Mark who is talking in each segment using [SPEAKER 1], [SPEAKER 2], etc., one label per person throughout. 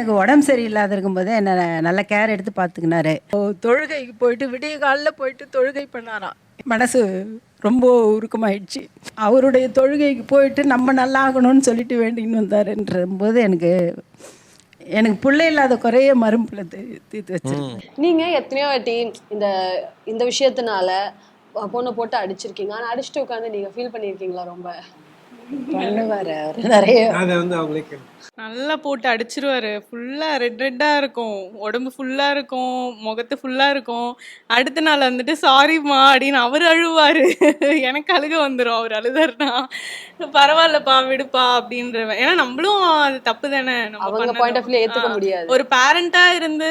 [SPEAKER 1] எனக்கு உடம்பு சரியில்லாத இருக்கும்போதே என்ன நல்ல கேர் எடுத்து பார்த்துக்கினாரு. தொழுகைக்கு போயிட்டு விடிய காலில் போயிட்டு தொழுகை பண்ணாராம். மனசு ரொம்ப உருக்கமாயிடுச்சு. அவருடைய தொழுகைக்கு போயிட்டு நம்ம நல்லா ஆகணும்னு சொல்லிட்டு வேண்டின்னு வந்தாருன்ற போது எனக்கு எனக்கு பிள்ளை இல்லாத குறைய மரும்பில் தீர்த்து வச்சிருக்கேன்.
[SPEAKER 2] நீங்க எத்தனையோ வாட்டி இந்த இந்த விஷயத்தினால பொண்ணை போட்டு அடிச்சிருக்கீங்க. ஆனா அடிச்சுட்டு உட்காந்து நீங்க ஃபீல் பண்ணியிருக்கீங்களா? ரொம்ப
[SPEAKER 1] பண்ணுவார் அவர் நிறைய.
[SPEAKER 3] அதை வந்து அவங்களுக்கு
[SPEAKER 4] நல்லா போட்டு அடிச்சிருவாரு. ஃபுல்லா ரெட் ரெட்டா இருக்கும், உடம்பு ஃபுல்லா இருக்கும், முகத்து ஃபுல்லா இருக்கும். அடுத்த நாள் வந்துட்டு சாரிம்மா அப்படின்னு அவர் அழுவாரு. எனக்கு அழுக வந்துடும் அவர் அழுதாருனா. பரவாயில்லப்பா விடுப்பா அப்படின்றவன். ஏன்னா நம்மளும் அது தப்பு தானே.
[SPEAKER 2] அவங்க பாயிண்ட் ஆஃப் வியூ ஏத்துக்க முடியாது.
[SPEAKER 4] ஒரு பேரண்டா இருந்து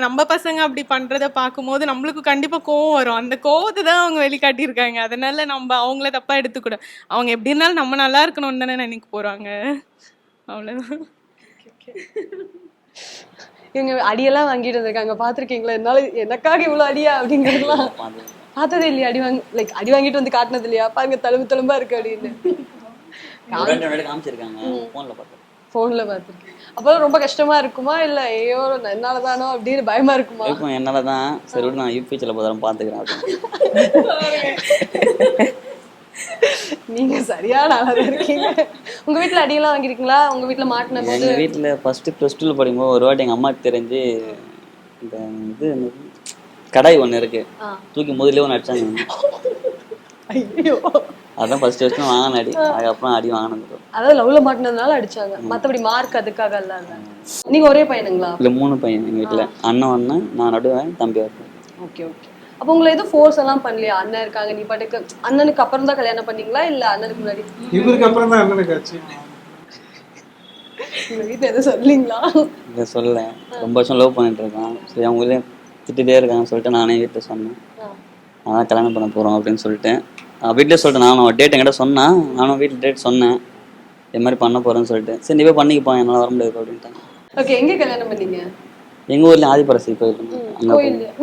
[SPEAKER 4] நம்ம பசங்க அப்படி பண்றத பார்க்கும்போது நம்மளுக்கு கண்டிப்பா கோவம் வரும். அந்த கோவத்தை தான் அவங்க வெளிக்காட்டியிருக்காங்க. அதனால நம்ம அவங்கள தப்பா எடுத்துக்கூட. அவங்க எப்படி இருந்தாலும் நம்ம நல்லா இருக்கணும்னு தானே நினைக்க போறாங்க. அவ்வளவுதான்.
[SPEAKER 2] இவங்க அடியெல்லாம் வாங்கிட்டு வந்திருக்காங்க, பாத்திருக்கீங்களா? என்னால எனக்காக இவ்வளவு அடியா அப்படிங்கறதுலாம் பார்த்ததே இல்லையா? அடி வாங்கிட்டு வந்து காட்டினது இல்லையா? பாருங்க தழும்பு தழும்பா இருக்கு அப்படின்னு போன்ல பாத்துருக்கேன். அப்போ ரொம்ப கஷ்டமா இருக்குமா இல்ல ஐயோ என்னாலதானோ அப்படின்னு பயமா இருக்குமா?
[SPEAKER 5] என்னாலதான். சரி விட நான் யூபிஎஸ்ல போதாலும் பாத்துக்கிறேன்.
[SPEAKER 2] நீங்க சரியான ஆளாதான் இருக்கீங்க. உங்க வீட்டுல அடியெல்லாம் வாங்கிருக்கீங்களா? உங்க வீட்டுல மாட்டின போது?
[SPEAKER 5] எங்க வீட்டுல ஃபர்ஸ்ட் +2 படிக்கும்போது ஒரு வாட்டி எங்க அம்மாக்கு தெரிஞ்சு இந்த இது கடாய் ஒண்ணு இருக்கு, தூக்கி முதல்ல ஒன்று அடிச்சாங்க.
[SPEAKER 2] ஐயோ,
[SPEAKER 5] அதான் ஃபர்ஸ்ட் வாங்கின அடி. அதுக்கப்புறம் அடி வாங்கினது.
[SPEAKER 2] அதாவது லவ்ல மாட்டினதுனால அடிச்சாங்க, மத்தபடி மார்க் அதுக்காக இல்ல. நீங்க ஒரே பையனுங்களா?
[SPEAKER 5] இல்ல 3 பையன் எங்க வீட்டுல. அண்ணன் ஒண்ணு, நான் நடுவேன், தம்பி வரேன்.
[SPEAKER 2] Okay okay. அப்போ உங்களை எதுவும் ஃபோர்ஸ் எல்லாம் பண்ணலையா? அண்ணன் இருக்காங்க, நீ பாட்டுக்கு. அண்ணனுக்கு அப்புறம் தான் கல்யாணம் பண்ணீங்களா இல்ல அண்ணனுக்கு முன்னாடி?
[SPEAKER 3] இவருக்கு அப்புறம் தான் அண்ணனுக்கு ஆச்சு.
[SPEAKER 2] உங்க வீட்டுல எதுவும் சொல்லீங்களா?
[SPEAKER 5] இதை சொல்ல ரொம்ப வருஷம் லவ் பண்ணிட்டு இருக்கான். சரி அவங்களே திட்டிகிட்டே இருக்காங்கன்னு சொல்லிட்டு நானே வீட்டில் சொன்னேன். அதான் கல்யாணம் பண்ண போகிறோம் அப்படின்னு சொல்லிட்டு வீட்டிலே சொல்லிட்டேன். நானும் டேட் என்கிட்ட சொன்னேன். நானும் வீட்டில் டேட் சொன்னேன், இது மாதிரி பண்ண போகிறேன்னு சொல்லிட்டு. சரி நீ போய் பண்ணிக்கப்பா, என்னால் வர முடியாது அப்படின்ட்டாங்க.
[SPEAKER 2] ஓகே, எங்கே கல்யாணம் பண்ணீங்க?
[SPEAKER 5] எங்கள் ஊர்லேயும் ஆதிபராசக்தி கோயில்.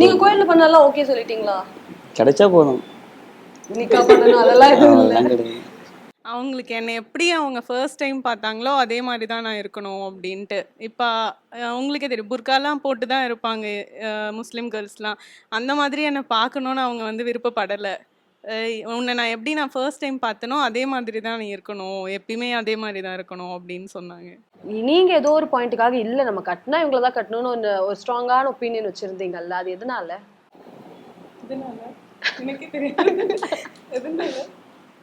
[SPEAKER 2] நீங்கள் கோயிலில் பண்ணாலும் ஓகே சொல்லிட்டீங்களா?
[SPEAKER 5] கிடைச்சா போதும்.
[SPEAKER 2] நிக்கா பண்ணணும் அதெல்லாம் எதுவும் கிடையாது.
[SPEAKER 4] அவங்களுக்கு என்னை எப்படி அவங்க ஃபர்ஸ்ட் டைம் பார்த்தாங்களோ அதே மாதிரி தான் நான் இருக்கணும் அப்படின்ட்டு. இப்போ உங்களுக்கே தெரியும், புர்காலாம் போட்டு தான் இருப்பாங்க முஸ்லீம் கேர்ள்ஸ்லாம். அந்த மாதிரி என்னை பார்க்கணுன்னு அவங்க வந்து விருப்பப்படலை. உன்னை நான் ஃபர்ஸ்ட் டைம் பார்த்தனோ அதே மாதிரி தான் நீ இருக்கணும், எப்பயுமே அதே மாதிரி தான் இருக்கணும் அப்படின்னு சொன்னாங்க.
[SPEAKER 2] நீங்கள் ஏதோ ஒரு பாயிண்ட்டுக்காக இல்லை நம்ம கட்டினா இவங்கள தான் கட்டணும்னு ஒரு ஸ்ட்ராங்கான ஒப்பீனியன் வச்சுருந்தீங்கல்ல, அது எதனால?
[SPEAKER 4] எனக்கு தெரியாது.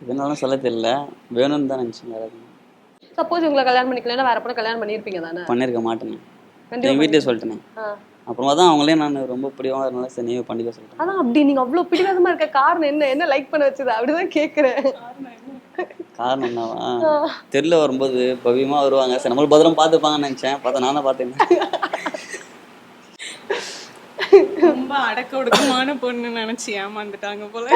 [SPEAKER 5] இதனாலும் சொல்ல தெரியல, வேணும்னு தான் நினச்சிங்க.
[SPEAKER 2] சப்போஸ் இவங்களை கல்யாணம் பண்ணிக்கலன்னா வேற பொண்ணை கல்யாணம் பண்ணியிருப்பீங்க தானே?
[SPEAKER 5] பண்ணியிருக்க மாட்டேனே, எங்கள் வீட்டிலே சொல்லிட்டேனே. அப்புறமா தான் அவங்களே நான் ரொம்ப பிடிவாக இருந்தாலும் சரி நீ பண்ணிக்க சொல்லிட்டேன்.
[SPEAKER 2] அதான் அப்படி நீங்கள் அவ்வளோ பிடிவாதமாக இருக்க காரணம் என்ன? என்ன லைக் பண்ண வச்சது அப்படிதான் கேட்குறேன்.
[SPEAKER 5] காரணம் என்னவா தெரியல, வரும்போது பவியமாக வருவாங்க. சரி நம்மளும் பத்திரம் பார்த்துப்பாங்கன்னு நினச்சேன், பார்த்தா நானும் பார்த்தேன்.
[SPEAKER 4] ரொம்ப அடக்க ஒடுக்கமான பொண்ணு நினைச்சு ஏமாந்துட்டாங்க போல.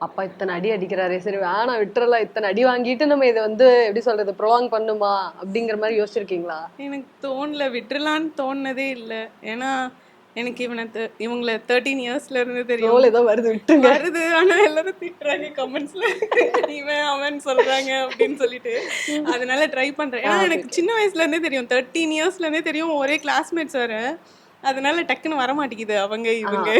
[SPEAKER 2] அப்பா இத்தனை அடி அடிக்கிறாரே, சரி வேணா விட்டுறலாம். இத்தனை அடி வாங்கிட்டு நம்ம இதை வந்து எப்படி சொல்றது ப்ரொலாங் பண்ணுமா அப்படிங்கிற மாதிரி யோசிச்சிருக்கீங்களா?
[SPEAKER 4] எனக்கு தோணல, விட்டுறலான்னு தோணுனதே இல்லை. ஏன்னா எனக்கு இவங்களை 13 இயர்ஸ்ல இருந்து தெரியும்.
[SPEAKER 2] ஏதோ வருது விட்டுங்க
[SPEAKER 4] வருது. ஆனா எல்லாரும் திட்டுறாங்க கமெண்ட்ஸ்ல, இவன் அவன் சொல்றாங்க அப்படின்னு சொல்லிட்டு. அதனால ட்ரை பண்றேன். ஏன்னா எனக்கு சின்ன வயசுல இருந்தே தெரியும், 13 இயர்ஸ்ல இருந்தே தெரியும். ஒரே கிளாஸ்மேட்ஸ் வேற, அதனால டக்குன்னு வர மாட்டேங்குது அவங்க இவங்க.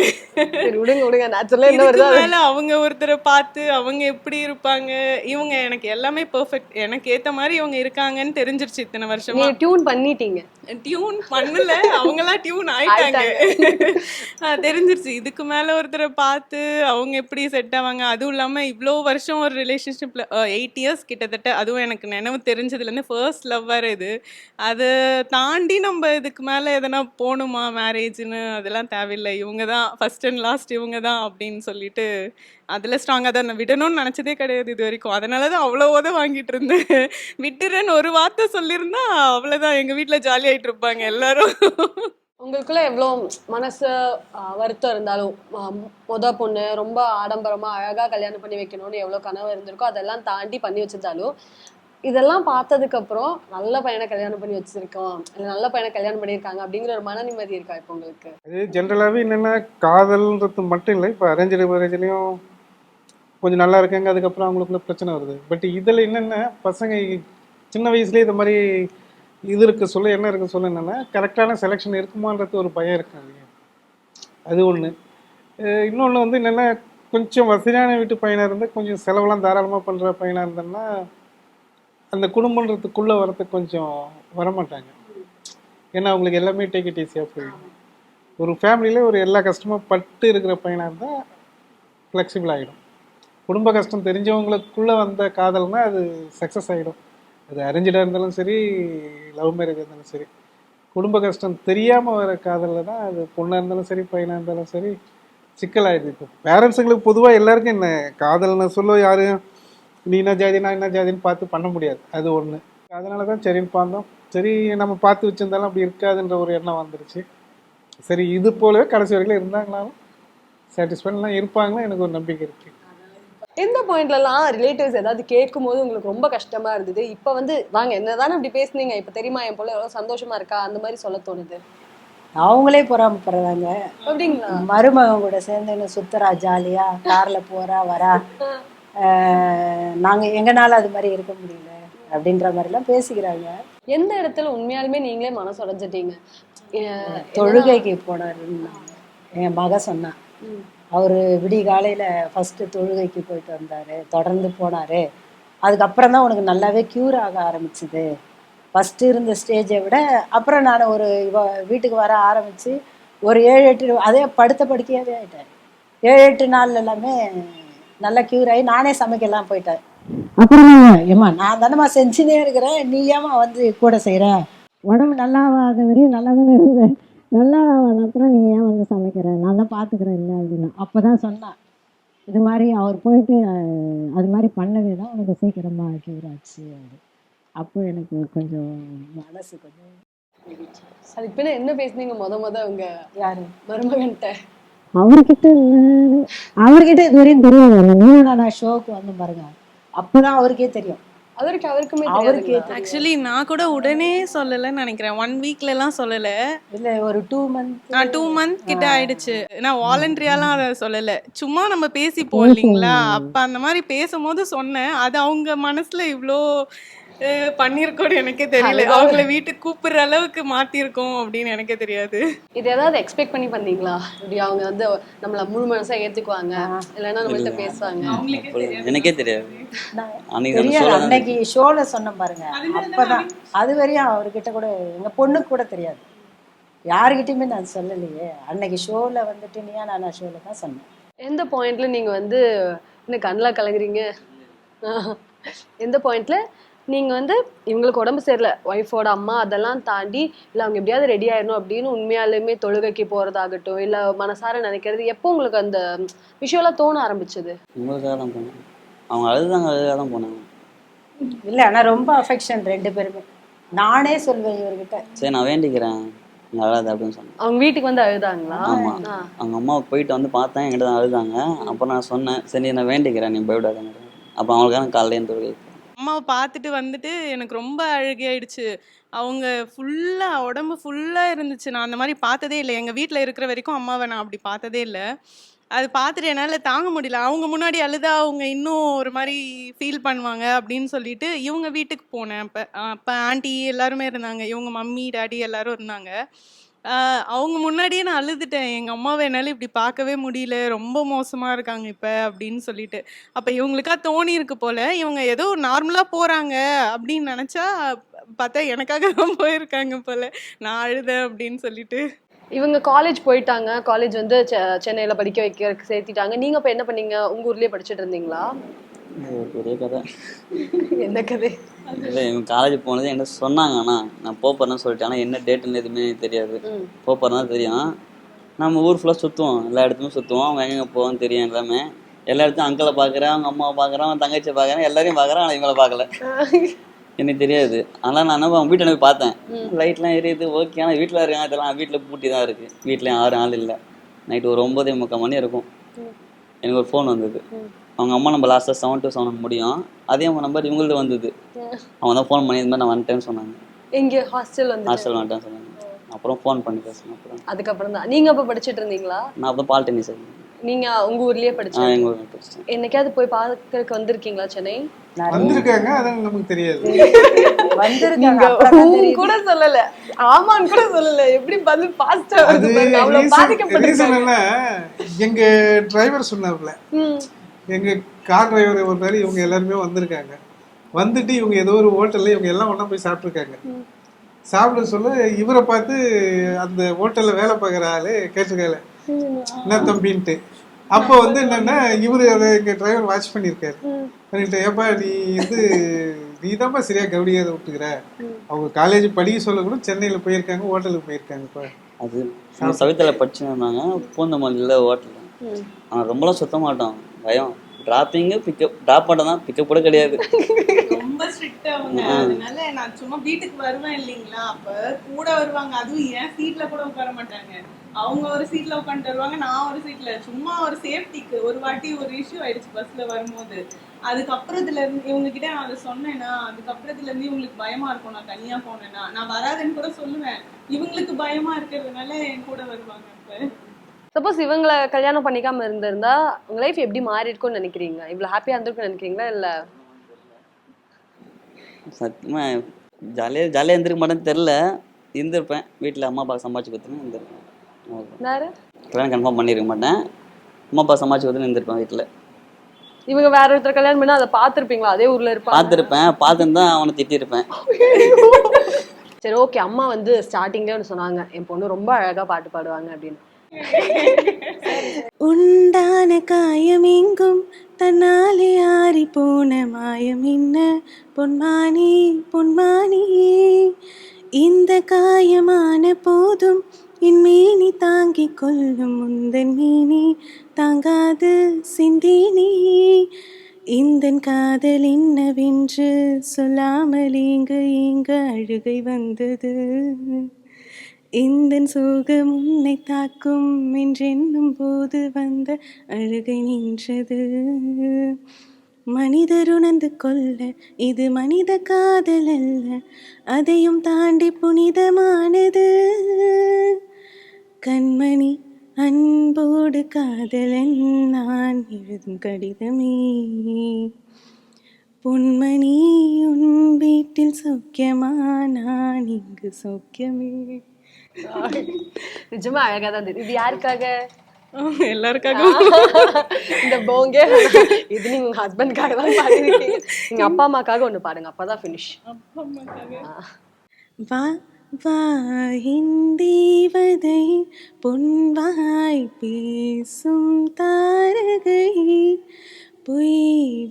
[SPEAKER 4] அவங்க ஒருத்தரை பார்த்து அவங்க எப்படி இருப்பாங்க, இவங்க எனக்கு எல்லாமே பெர்ஃபெக்ட், எனக்கு ஏத்த மாதிரி இவங்க இருக்காங்கன்னு தெரிஞ்சிருச்சு இத்தனை வருஷமா.
[SPEAKER 2] டியூன் பண்ணிட்டீங்க?
[SPEAKER 4] டியூன் பண்ணல, அவங்களா டியூன் ஆயிட்டாங்க. தெரிஞ்சிருச்சு. இதுக்கு மேல ஒருத்தரை பார்த்து அவங்க எப்படி செட் ஆவாங்க. அதுவும் இல்லாம இவ்வளோ வருஷம் ஒரு ரிலேஷன்ஷிப்ல 8 இயர்ஸ் கிட்டத்தட்ட, அதுவும் எனக்கு நினைவு தெரிஞ்சதுல இருந்து ஃபர்ஸ்ட் லவ் வேற இது. அதை தாண்டி நம்ம இதுக்கு மேல எதனா போகணுமா மேரேஜ்னு, அதெல்லாம் தேவையில்லை, இவங்க தான் ஃபர்ஸ்ட் அண்ட் லாஸ்ட், இவங்க தான் அப்படின்னு சொல்லிட்டு அதில் ஸ்ட்ராங்காக தான். நான் விடணும்னு நினச்சதே கிடையாது இது வரைக்கும். அதனால தான் அவ்வளோதான் வாங்கிட்டு இருந்தேன். விட்டுறேன்னு ஒரு வார்த்தை சொல்லியிருந்தா அவ்வளோதான், எங்கள் வீட்டில் ஜாலியாகிட்டு இருப்பாங்க எல்லாரும்.
[SPEAKER 2] உங்களுக்குள்ள எவ்வளோ மனசு வருத்தம் இருந்தாலும், பொண்ணு ரொம்ப ஆடம்பரமாக அழகாக கல்யாணம் பண்ணி வைக்கணும்னு எவ்வளோ கனவு இருந்திருக்கோ அதெல்லாம் தாண்டி பண்ணி வச்சிருந்தாலும், இதெல்லாம் பார்த்ததுக்கு அப்புறம் நல்ல பையனை கல்யாணம் பண்ணி வச்சிருக்கோம், இல்லை நல்ல பையனை கல்யாணம் பண்ணியிருக்காங்க அப்படிங்கிற ஒரு மன நிம்மதி இருக்கா இப்போ உங்களுக்கு?
[SPEAKER 3] அது ஜென்ரலாகவே என்னென்னா காதல்ன்றது மட்டும் இல்லை, இப்போ அரேஞ்சு மேரேஜ்லேயும் கொஞ்சம் நல்லா இருக்காங்க, அதுக்கப்புறம் அவங்களுக்குள்ள பிரச்சனை வருது. பட் இதில் என்னென்ன பசங்க சின்ன வயசுலேயே இந்த மாதிரி இது இருக்க சொல்ல என்ன இருக்க சொல்ல என்னென்னா கரெக்டான செலெக்ஷன் இருக்குமான்றது ஒரு பயம் இருக்காங்க. அது ஒன்று. இன்னொன்று வந்து என்னென்னா கொஞ்சம் வசதியான வீட்டு பையனாக இருந்தால் கொஞ்சம் செலவெல்லாம் தாராளமாக பண்ணுற பையனாக இருந்தோம்னா அந்த குடும்பன்றதுக்குள்ளே வரத்துக்கு கொஞ்சம் வரமாட்டாங்க. ஏன்னா அவங்களுக்கு எல்லாமே டேக் இட் ஈஸியாக போயிடும். ஒரு ஃபேமிலியில் ஒரு எல்லா கஷ்டமும் பட்டு இருக்கிற பையனாக இருந்தால் ஃப்ளெக்சிபிள் ஆகிடும். குடும்ப கஷ்டம் தெரிஞ்சவங்களுக்குள்ளே வந்த காதல்னால் அது சக்ஸஸ் ஆகிடும். அது அரேஞ்சாக இருந்தாலும் சரி, லவ் மேரேஜ் இருந்தாலும் சரி. குடும்ப கஷ்டம் தெரியாமல் வர காதலில் தான் அது பொண்ணாக இருந்தாலும் சரி, பையனாக இருந்தாலும் சரி சிக்கலாகிடுது. இப்போ பேரண்ட்ஸுங்களுக்கு பொதுவாக எல்லாருக்கும் என்ன காதல்னு சொல்ல யாரும் நீ என்ன ஜாதி நான் என்ன ஜாதின்னு பார்த்து பண்ண முடியாது. அது ஒன்று. அதனால தான் சரின்னு பார்த்தோம். சரி நம்ம பார்த்து வச்சுருந்தாலும் அப்படி இருக்காதுன்ற ஒரு எண்ணம் வந்துருச்சு. சரி இது போலவே கடைசி வரைக்கும் இருந்தாங்களாலும் சாட்டிஸ்ஃபைட்லாம் இருப்பாங்களா எனக்கு ஒரு நம்பிக்கை இருக்குது.
[SPEAKER 2] எந்த பாயிண்ட்லலாம் ரிலேட்டிவ்ஸ் ஏதாவது கேட்கும் போது உங்களுக்கு ரொம்ப கஷ்டமா இருந்தது, இப்போ வந்து வாங்க என்னதானே அப்படி பேசுனீங்க, இப்போ தெரியுமா என் போல எவ்வளோ சந்தோஷமா இருக்கா, அந்த மாதிரி சொல்ல தோணுது?
[SPEAKER 1] அவங்களே பொறாமப்படுறாங்க.
[SPEAKER 2] அப்படிங்களா?
[SPEAKER 1] மருமகன் கூட சேர்ந்து சுத்துறா ஜாலியாக, காரில் போகிறா வரா, நாங்கள் எங்கனால அது மாதிரி இருக்க முடியல அப்படின்ற மாதிரிலாம் பேசிக்கிறாங்க.
[SPEAKER 2] எந்த இடத்துல உண்மையாலுமே நீங்களே மனசு உடைஞ்சிட்டீங்க?
[SPEAKER 1] தொழுகைக்கு போனாருன்னு என் மக சொன்னான். அவர் விடிய காலையில் ஃபஸ்ட்டு தொழுகைக்கு போயிட்டு வந்தார், தொடர்ந்து போனார். அதுக்கப்புறம் தான் உனக்கு நல்லாவே க்யூர் ஆக ஆரம்பிச்சுது. ஃபஸ்ட்டு இருந்த ஸ்டேஜை விட அப்புறம் நான் ஒரு வீட்டுக்கு வர ஆரம்பித்து ஒரு 7-8 அதே படுத்த படுக்கையாகவே ஆகிட்டேன். 7-8 நாள் எல்லாமே நல்லா க்யூர் ஆகி நானே சமைக்கலாம் போயிட்டேன். அப்புறம் ஏம்மா நான் தானேம்மா செஞ்சுனே இருக்கிறேன், நீ ஏம்மா வந்து கூட செய்கிற, உடம்பு நல்லாவாத வரையும் நல்லா தானே இருந்தேன், நல்லா அப்புறம் நீ ஏன் வந்து சமைக்கிற, நான் தான் பார்த்துக்கிறேன் இல்லை அப்படின்னா. அப்போ தான் சொன்னான், இது மாதிரி அவர் போயிட்டு அது மாதிரி பண்ணவே தான் உனக்கு சீக்கிரமாக க்யூர் ஆச்சு. அப்போ எனக்கு கொஞ்சம் மனசு கொஞ்சம்.
[SPEAKER 2] அதுக்கு பின்ன என்ன பேசுனீங்க முத உங்க
[SPEAKER 1] யாரு
[SPEAKER 2] மருமகன்கிட்ட?
[SPEAKER 1] அவர்கிட்ட இது வரையும் தெரியாது. நான் ஷோக்கு வந்து பாருங்க, அப்போதான் அவருக்கே தெரியும்.
[SPEAKER 2] அவருக்குமே
[SPEAKER 1] அவருக்கே
[SPEAKER 2] தெரியும்.
[SPEAKER 4] ஆக்சுவலி நான் கூட உடனே சொல்லலைன்னு நினைக்கிறேன். 1 வீக்லலாம் சொல்லலை.
[SPEAKER 1] இல்லை ஒரு 2 month
[SPEAKER 4] 2 மந்த் கிட்ட ஆயிடுச்சு. நான் வாலண்டரியாலாம் அதை சொல்லலை, சும்மா நம்ம பேசிப்போம் இல்லைங்களா, அப்போ அந்த மாதிரி பேசும்போது சொன்னேன். அது அவங்க மனசுல இவ்வளோ பண்ணியிருக்கோன்னு எனக்கே தெரியல. அவங்கள வீட்டுக்கு கூப்பிடுற அளவுக்கு மாத்திருக்கோம் அப்படின்னு எனக்கே தெரியாது.
[SPEAKER 2] இது ஏதாவது எக்ஸ்பெக்ட் பண்ணி பண்ணீங்களா? இப்படி அவங்க வந்து நம்மள முழு மனசா ஏத்துக்குவாங்க, இல்லைன்னா நம்மள்ட்ட பேசுவாங்க?
[SPEAKER 5] எனக்கே தெரியாது.
[SPEAKER 1] தெரியாது. அன்னைக்கு ஷோல சொன்ன பாருங்க, அப்பதான். அது வரையும் அவர்கிட்ட கூட எங்க பொண்ணுக்கு கூட தெரியாது, யாருக்கிட்டையுமே நான் சொல்லலையே. அன்னைக்கு ஷோல வந்துட்டு நீயா நானா ஷோல தான் சொன்னேன்.
[SPEAKER 2] எந்த பாயிண்ட்ல நீங்க வந்து இன்னும் கண்ணில் கலங்குறீங்க? எந்த பாயிண்ட்ல நீங்க வந்து இவங்களுக்கு உடம்பு சரியில்லை, ஒய்ஃபோட அம்மா, அதெல்லாம் தாண்டி இல்லை அவங்க எப்படியாவது ரெடி ஆயிடணும் அப்படின்னு உண்மையாலுமே தொழுகைக்கு போறதாகட்டும், இல்லை மனசார நினைக்கிறது, எப்போ உங்களுக்கு அந்த விஷயம்லாம் தோண ஆரம்பிச்சது?
[SPEAKER 5] உங்களுக்காக தான் போனேன். அவங்க அதுக்காக தான் போனாங்க.
[SPEAKER 1] இல்லை ஆனால் ரொம்ப அஃபெக்ஷன் 2 பேருமே. நானே சொல்வேன் இவர்கிட்ட,
[SPEAKER 5] சரி நான் வேண்டிக்கிறேன் நீ அழாது அப்படின்னு சொன்னேன்.
[SPEAKER 2] அவங்க வீட்டுக்கு வந்து அழுதாங்களா?
[SPEAKER 5] ஆமா, அவங்க அம்மா போயிட்டு வந்து பார்த்தேன், என்கிட்ட தான் அழுதாங்க. அப்புறம் நான் சொன்னேன், சரி நான் வேண்டிக்கிறேன் நீ பயப்படாதங்க. அப்புறம் அவங்களுக்காக காலையில என் தொழுகை.
[SPEAKER 4] அம்மாவை பார்த்துட்டு வந்துட்டு எனக்கு ரொம்ப அழுகையாயிடுச்சு. அவங்க ஃபுல்லாக உடம்பு ஃபுல்லாக இருந்துச்சு. நான் அந்த மாதிரி பார்த்ததே இல்லை. எங்கள் வீட்டில் இருக்கிற வரைக்கும் அம்மாவை நான் அப்படி பார்த்ததே இல்லை. அது பார்த்துட்டு என்னால் தாங்க முடியல. அவங்க முன்னாடி அழுதா அவங்க இன்னும் ஒரு மாதிரி ஃபீல் பண்ணுவாங்க அப்படின்னு சொல்லிட்டு இவங்க வீட்டுக்கு போனேன். அப்போ ஆண்டி எல்லாருமே இருந்தாங்க, இவங்க மம்மி டாடி எல்லாரும் இருந்தாங்க. அவங்க முன்னாடியே நான் அழுதுட்டேன். எங்கள் அம்மாவை என்னால் இப்படி பார்க்கவே முடியல, ரொம்ப மோசமாக இருக்காங்க இப்போ அப்படின்னு சொல்லிட்டு. அப்போ இவங்களுக்கா தோணி இருக்கு போல், இவங்க ஏதோ நார்மலாக போகிறாங்க அப்படின்னு நினச்சா பார்த்தா எனக்காக தான் போயிருக்காங்க போல், நான் அழுதேன் அப்படின்னு சொல்லிட்டு.
[SPEAKER 2] இவங்க காலேஜ் போயிட்டாங்க, காலேஜ் வந்து சென்னையில் படிக்க வைக்க சேர்த்திட்டாங்க. நீங்கள் இப்போ என்ன பண்ணீங்க? உங்கள் ஊர்லேயே படிச்சுட்டு இருந்தீங்களா?
[SPEAKER 5] பெரிய கதை.
[SPEAKER 2] என்ன கதை?
[SPEAKER 5] இல்லை இவங்க காலேஜ் போனது என்கிட்ட சொன்னாங்க. ஆனால் நான் போகிறேன்னு சொல்லிட்டேன். ஆனால் என்ன டேட்டுன்னு எதுவுமே தெரியாது. போகிறதா தெரியும். நம்ம ஊர் ஃபுல்லாக சுற்றுவோம், எல்லா இடத்துலையும் சுற்றுவோம். அவங்க எங்கெங்கே போவோம்னு தெரியும் எல்லாமே. எல்லா இடத்தையும் அங்கிளை பார்க்குறேன், அவங்க அம்மாவை பார்க்குறேன், அவங்க தங்கச்சியை பார்க்குறேன், எல்லாரையும் பார்க்குறேன். ஆனால் இவங்கள பார்க்கல, எனக்கு தெரியாது. ஆனால் நான் அவங்க வீட்டை போய் பார்த்தேன், லைட்லாம் எரியுது ஓகே. ஆனால் வீட்டில் இருக்காங்க, இதெல்லாம் வீட்டில் பூட்டி தான் இருக்குது. வீட்டில் யாரும் ஆள் இல்லை. நைட்டு ஒரு 9:45 மணி இருக்கும். எனக்கு ஒரு ஃபோன் வந்தது. அவங்க அம்மா நம்ம லாஸ்ட்டாக 7 to 7 முடியும், அதே அவங்க நம்பர் இவங்கள்ட்ட வந்தது. அவங்க தான் ஃபோன் பண்ணி இந்த மாதிரி நான் வந்துட்டேன்னு சொன்னாங்க.
[SPEAKER 2] எங்கே? ஹாஸ்டல் வந்துட்டேன்னு
[SPEAKER 5] சொன்னாங்க. அப்புறம் ஃபோன் பண்ணி பேசணும்.
[SPEAKER 2] அதுக்கப்புறம் தான் நீங்கள் அப்போ படிச்சுட்டு இருந்தீங்களா?
[SPEAKER 5] நான் அப்போ பாலிடெக்னிக்
[SPEAKER 2] நீங்க உங்க ஊர்லயே படிச்சீங்க?
[SPEAKER 5] எங்கள் ஊரில் படிச்சேன்.
[SPEAKER 2] என்னைக்காவது போய் பார்க்கறதுக்கு வந்திருக்கீங்களா சென்னை?
[SPEAKER 3] வந்திருக்காங்க, அதான் நமக்கு தெரியாது.
[SPEAKER 1] வந்திருக்காங்க
[SPEAKER 2] கூட சொல்லல, ஆமான்னு கூட சொல்லல. எப்படி பதில் ஃபாஸ்டா வருது பாருங்க. அவ்வளவு பாதிக்கப்பட்டிருக்காங்க.
[SPEAKER 3] ரீசன் என்ன, எங்க டிரைவர் சொன்னார்ல, எங்க கார் டிரைவர் ஒரு நாள் இவங்க எல்லாருமே வந்திருக்காங்க. வந்துட்டு இவங்க ஏதோ ஒரு ஹோட்டல்ல இவங்க எல்லாம் ஒண்ணா போய் சாப்பிட்டுருக்காங்க. சாப்பிட சொல்ல இவரை பார்த்து அந்த ஹோட்டல்ல வேலை பார்க்குற ஆளு கேட்டிருக்காரு, என்ன தம்பின்ட்டு. அப்போ வந்து என்னன்னா இவரு அதை எங்க டிரைவர் வாட்ச் பண்ணியிருக்காரு. பண்ணிட்டு, ஏப்பா நீ தான்ப்பா சரியா கவனியாத விட்டுக்கிற, அவங்க காலேஜ் படிக்க சொல்ல கூட சென்னையில போயிருக்காங்க, ஹோட்டலுக்கு போயிருக்காங்க. இப்போ
[SPEAKER 5] அது சவிதால படிச்சுருந்தாங்க, பூந்தமல்லியில் ஹோட்டல். ஆனால் ரொம்பலாம் சுத்த மாட்டோம், பயம். டிராப்பிங்கு பிக்கப், ட்ராப் பண்ண தான், பிக்கப் கூட கிடையாது.
[SPEAKER 4] ரொம்ப ஸ்ட்ரிக்ட் அவங்க. அதனால நான் சும்மா வீட்டுக்கு வருவேன் இல்லைங்களா, அப்ப கூட வருவாங்க. அதுவும் என் சீட்ல கூட உட்கார மாட்டாங்க, அவங்க ஒரு சீட்ல உட்காந்துட்டு வருவாங்க, நான் ஒரு சீட்ல. சும்மா ஒரு சேஃப்டிக்கு. ஒரு வாட்டி ஒரு இஷ்யூ ஆயிடுச்சு பஸ்ல வரும்போது. அதுக்கப்புறத்துல இருந்து இவங்க கிட்ட நான் அதை சொன்னேன்னா, அதுக்கப்புறத்துல இருந்து இவங்களுக்கு பயமா இருக்கும் நான் தனியா போனேன்னா. நான் வராதுன்னு கூட சொல்லுவேன், இவங்களுக்கு பயமா இருக்கிறதுனால என் கூட வருவாங்க. இப்ப
[SPEAKER 2] சப்போஸ் இவங்களை கல்யாணம் பண்ணிக்காம இருந்திருந்தா உங்க லைஃப் எப்படி மாறி இருக்கும்னு நினைக்கிறீங்க? இவ்வளவு ஹாப்பியா இருந்திருக்கும்னு நினைக்கிறீங்களா? இல்ல
[SPEAKER 5] சத்தியமா ஜாலியாக இருந்திருக்க மாட்டேன்னு தெரில. இருந்திருப்பேன், வீட்டில் அம்மா அப்பா சம்பாதிச்சு கொடுத்துன்னு இருந்திருப்பேன். கல்யாணம் கன்ஃபார்ம் பண்ணியிருக்க மாட்டேன், அம்மா அப்பா சம்பாதிச்சு கொடுத்துன்னு இருந்திருப்பேன் வீட்டில்.
[SPEAKER 2] இவங்க வேற ஒருத்தர் கல்யாணம் பண்ணா அதை பார்த்துருப்பீங்களா? அதே ஊர்ல இருப்பாங்க.
[SPEAKER 5] பார்த்துன்னு தான் அவனை திட்டிருப்பேன்.
[SPEAKER 2] சரி, ஓகே. அம்மா வந்து ஸ்டார்டிங்லேயே ஒன்று சொன்னாங்க, என் பொண்ணு ரொம்ப அழகா பாட்டு பாடுவாங்க அப்படின்னு.
[SPEAKER 6] உண்டான காயம் எங்கும் தன்னாலே ஆறி போன மாயம் என்ன பொன்மானி பொன்மானி, இந்த காயமான போதும் என் மேனி தாங்கிக் கொள்ளும் முந்தன் மேனி தாங்காது சிந்தினி, இந்தன் காதல் என்னவென்று சொல்லாமல் இங்க அழுகை வந்தது, இந்தன் சோகம் உன்னை தாக்கும் என்றென்னும் போது வந்த அழுகை நின்றது, மனிதர் உணர்ந்து கொள்ள இது மனித காதல் அல்ல, அதையும் தாண்டி புனிதமானது, கண்மணி அன்போடு காதலன் நான் எழுதும் கடிதமே, பொன்மணி உன் வீட்டில் சௌக்கியமா நான் இங்கு சௌக்கியமே.
[SPEAKER 2] நிஜமா அழகா தான் இருந்தது. இது யாருக்காக?
[SPEAKER 4] எல்லாருக்காக.
[SPEAKER 2] இந்த போங்க இது நீங்க உங்க ஹஸ்பண்ட்காக தான் பாடிருக்கீங்க. நீங்க அப்பா அம்மாக்காக ஒண்ணு பாடுங்க, அப்பதான் ஃபினிஷ்.
[SPEAKER 6] வா வாயின் தேவதை பொன்வாய் பேசும் தாரகை, பொய்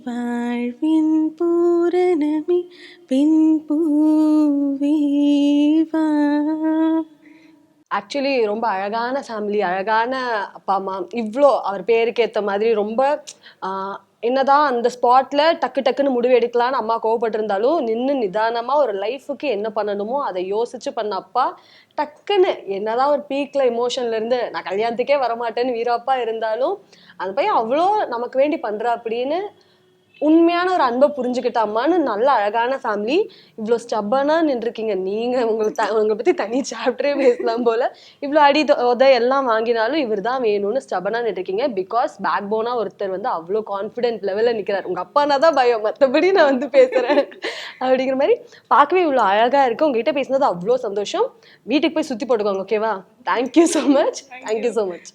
[SPEAKER 6] வாழ்வின் பூரணமி பெண் பூவேவா.
[SPEAKER 2] ஆக்சுவலி ரொம்ப அழகான ஃபேமிலி, அழகான அப்பா அம்மா. இவ்வளோ அவர் பேருக்கு ஏற்ற மாதிரி ரொம்ப என்னதான் அந்த ஸ்பாட்ல டக்கு டக்குன்னு முடிவு எடுக்கலான்னு அம்மா கோவப்பட்டிருந்தாலும் நின்று நிதானமா ஒரு லைஃபுக்கு என்ன பண்ணணுமோ அதை யோசிச்சு பண்ண அப்பா. டக்குன்னு என்னதான் ஒரு பீக்ல இமோஷன்ல இருந்து நான் கல்யாணத்துக்கே வரமாட்டேன்னு வீரப்பா இருந்தாலும் அந்த பையன் அவ்வளோ நமக்கு வேண்டி பண்றா அப்படின்னு உண்மையான ஒரு அன்பை புரிஞ்சுக்கிட்ட அம்மான்னு நல்ல அழகான ஃபேமிலி. இவ்வளோ ஸ்டப்பனா நின்றுருக்கீங்க நீங்க. உங்களை பத்தி தனி சாப்டரே பேசலாம் போல. இவ்வளோ அடி உத எல்லாம் வாங்கினாலும் இவர் தான் வேணும்னு ஸ்டப்பனா நின்றுருக்கீங்க. பிகாஸ் பேக் போனா ஒருத்தர் வந்து அவ்வளோ கான்ஃபிடென்ட் லெவலில் நிற்கிறார். உங்க அப்பானா தான் பயம், மற்றபடி நான் வந்து பேசுறேன் அப்படிங்கிற மாதிரி. பார்க்கவே இவ்வளோ அழகா இருக்கு. உங்ககிட்ட பேசினது அவ்வளோ சந்தோஷம். வீட்டுக்கு போய் சுத்தி போட்டுக்கோங்க, ஓகேவா? Thank you so much. Thank you so much.